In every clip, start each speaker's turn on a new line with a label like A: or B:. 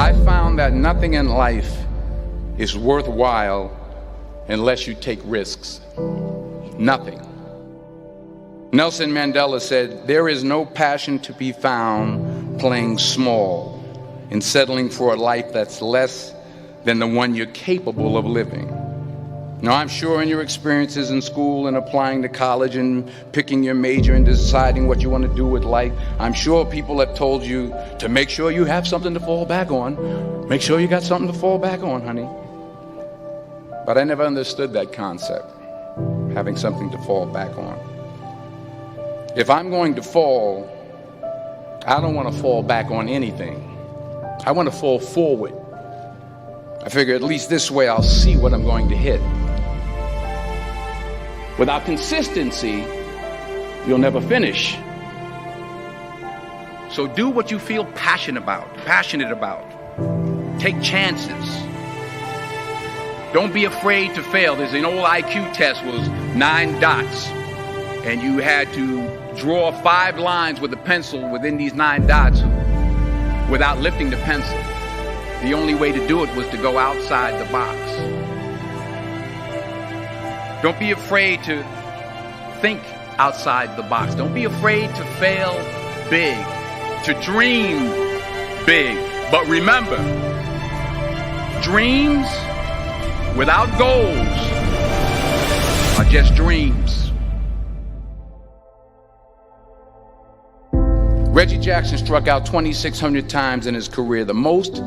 A: I found that nothing in life is worthwhile unless you take risks. Nothing. Nelson Mandela said, "There is no passion to be found playing small and settling for a life that's less than the one you're capable of living." Now, I'm sure in your experiences in school and applying to college and picking your major and deciding what you want to do with life, I'm sure people have told you to make sure you have something to fall back on. Make sure you got something to fall back on, honey. But I never understood that concept, having something to fall back on. If I'm going to fall, I don't want to fall back on anything. I want to fall forward. I figure at least this way I'll see what I'm going to hit. Without consistency, you'll never finish. So do what you feel passionate about. Take chances. Don't be afraid to fail. There's an old IQ test, was 9 dots, and you had to draw 5 lines with a pencil within these 9 dots without lifting the pencil. The only way to do it was to go outside the box. Don't be afraid to think outside the box. Don't be afraid to fail big, to dream big. But remember, dreams without goals are just dreams. Reggie Jackson struck out 2,600 times in his career, the most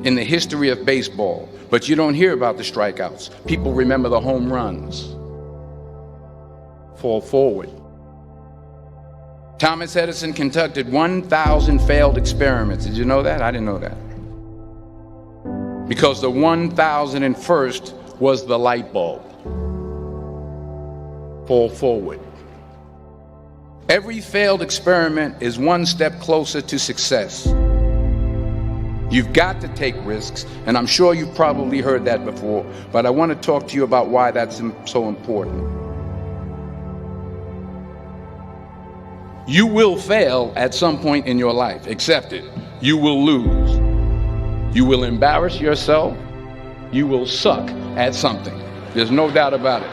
A: in the history of baseball. But you don't hear about the strikeouts. People remember the home runs. Fall forward. Thomas Edison conducted 1,000 failed experiments. Did you know that? I didn't know that. Because the 1,001st was the light bulb. Fall forward. Every failed experiment is one step closer to success. You've got to take risks, and I'm sure you've probably heard that before, but I want to talk to you about why that's so important. You will fail at some point in your life. Accept it. You will lose. You will embarrass yourself. You will suck at something. There's no doubt about it.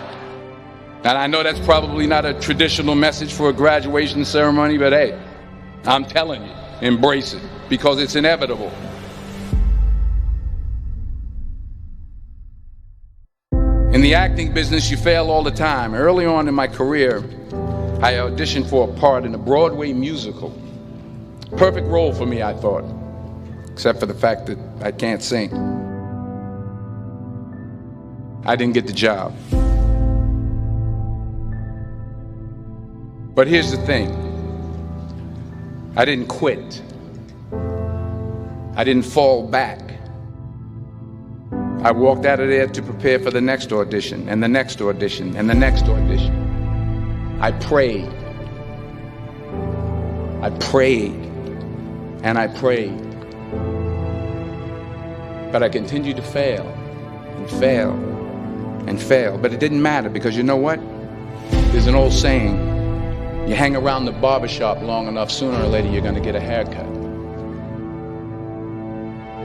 A: And I know that's probably not a traditional message for a graduation ceremony, but hey, I'm telling you, embrace it, because it's inevitable. In the acting business, you fail all the time. Early on in my career, I auditioned for a part in a Broadway musical. Perfect role for me, I thought, except for the fact that I can't sing. I didn't get the job. But here's the thing. I didn't quit. I didn't fall back. I walked out of there to prepare for the next audition, and the next audition, and the next audition. I prayed. I prayed. And I prayed. But I continued to fail and fail and fail. But it didn't matter, because you know what? There's an old saying, you hang around the barbershop long enough, sooner or later you're going to get a haircut.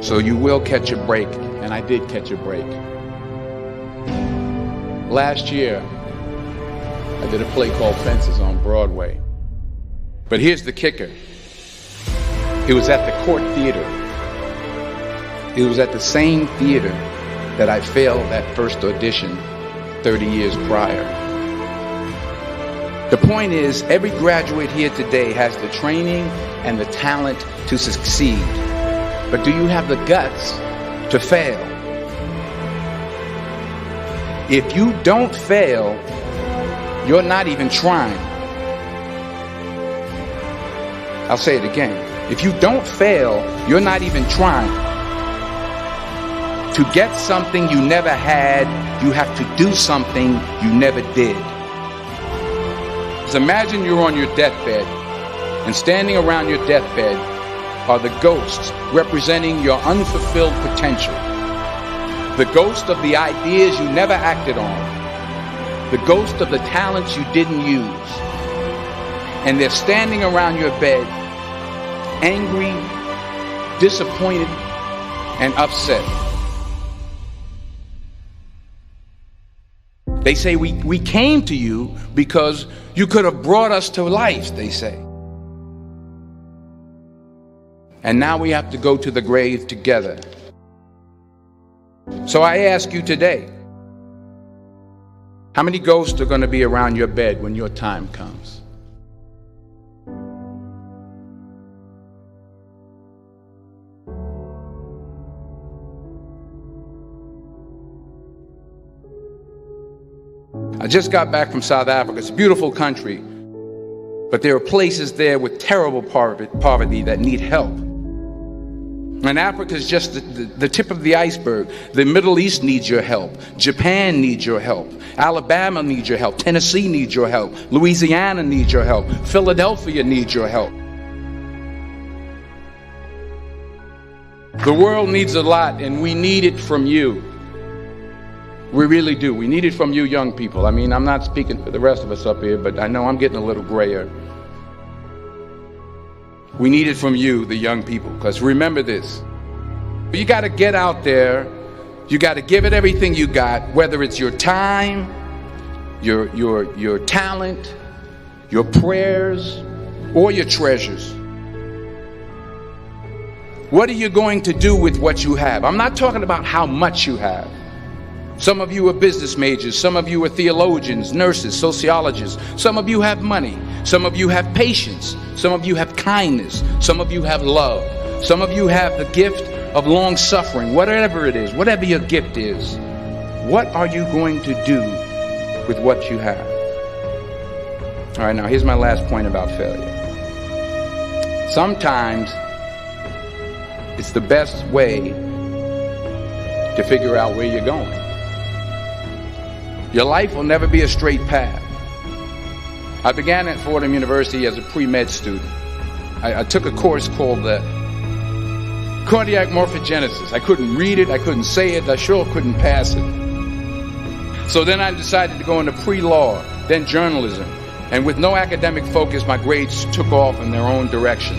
A: So you will catch a break, and I did catch a break. Last year, I did a play called Fences on Broadway. But here's the kicker. It was at the Court Theater. It was at the same theater that I failed that first audition 30 years prior. The point is, every graduate here today has the training and the talent to succeed. But do you have the guts to fail? If you don't fail, you're not even trying. I'll say it again. If you don't fail, you're not even trying. To get something you never had, you have to do something you never did. Just imagine you're on your deathbed, and standing around your deathbed are the ghosts representing your unfulfilled potential. The ghost of the ideas you never acted on. The ghost of the talents you didn't use. And they're standing around your bed, angry, disappointed, and upset. They say we came to you because you could have brought us to life, they say. And now we have to go to the grave together. So I ask you today, how many ghosts are going to be around your bed when your time comes? I just got back from South Africa. It's a beautiful country, but there are places there with terrible poverty that need help. And Africa is just the tip of the iceberg. The Middle East needs your help. Japan needs your help. Alabama needs your help. Tennessee needs your help. Louisiana needs your help. Philadelphia needs your help. The world needs a lot, and we need it from you. We really do. We need it from you young people. I mean, I'm not speaking for the rest of us up here, but I know I'm getting a little grayer. We need it from you, the young people, because remember this. You got to get out there. You got to give it everything you got, whether it's your time, your talent, your prayers, or your treasures. What are you going to do with what you have? I'm not talking about how much you have. Some of you are business majors. Some of you are theologians, nurses, sociologists. Some of you have money. Some of you have patience. Some of you have kindness. Some of you have love. Some of you have the gift of long suffering. Whatever it is, whatever your gift is, what are you going to do with what you have? All right, now here's my last point about failure. Sometimes it's the best way to figure out where you're going. Your life will never be a straight path. I began at Fordham University as a pre-med student. I took a course called cardiac morphogenesis. I couldn't read it, I couldn't say it, I sure couldn't pass it. So then I decided to go into pre-law, then journalism. And with no academic focus, my grades took off in their own direction.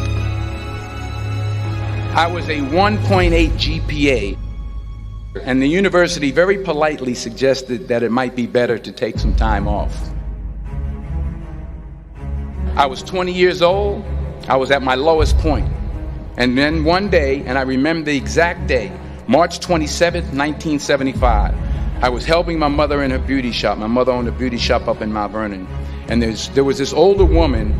A: I was a 1.8 GPA. And the university very politely suggested that it might be better to take some time off. I was 20 years old. I was at my lowest point. And then one day, and I remember the exact day, March 27th, 1975, I was helping my mother in her beauty shop. My mother owned a beauty shop up in Mount Vernon. And there was this older woman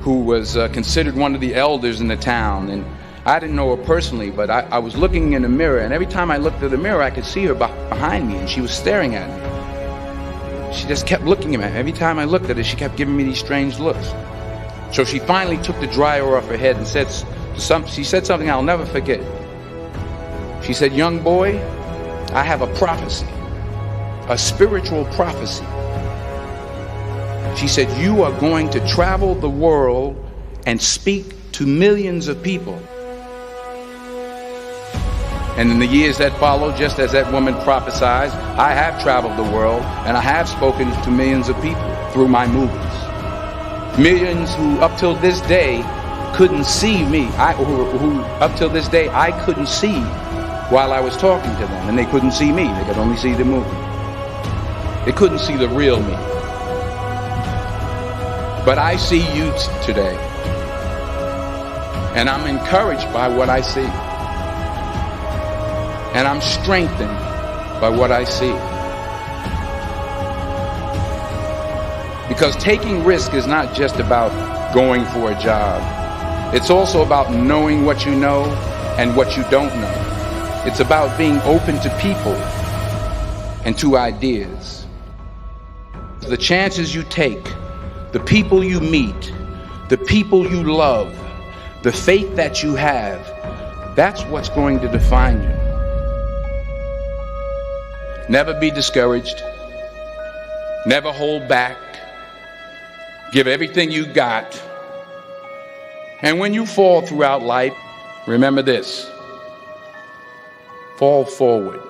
A: who was considered one of the elders in the town. And I didn't know her personally, but I was looking in the mirror, and every time I looked at the mirror, I could see her behind me, and she was staring at me. She just kept looking at me. Every time I looked at her, she kept giving me these strange looks. So she finally took the dryer off her head and she said something I'll never forget. She said, "Young boy, I have a prophecy, a spiritual prophecy." She said, "You are going to travel the world and speak to millions of people." And in the years that followed, just as that woman prophesied, I have traveled the world and I have spoken to millions of people through my movies. Millions who up till this day couldn't see me, who up till this day I couldn't see while I was talking to them, and they couldn't see me, they could only see the movie. They couldn't see the real me. But I see you today, and I'm encouraged by what I see. And I'm strengthened by what I see. Because taking risk is not just about going for a job. It's also about knowing what you know and what you don't know. It's about being open to people and to ideas. The chances you take, the people you meet, the people you love, the faith that you have, that's what's going to define you. Never be discouraged. Never hold back. Give everything you got. And when you fall throughout life, remember this: fall forward.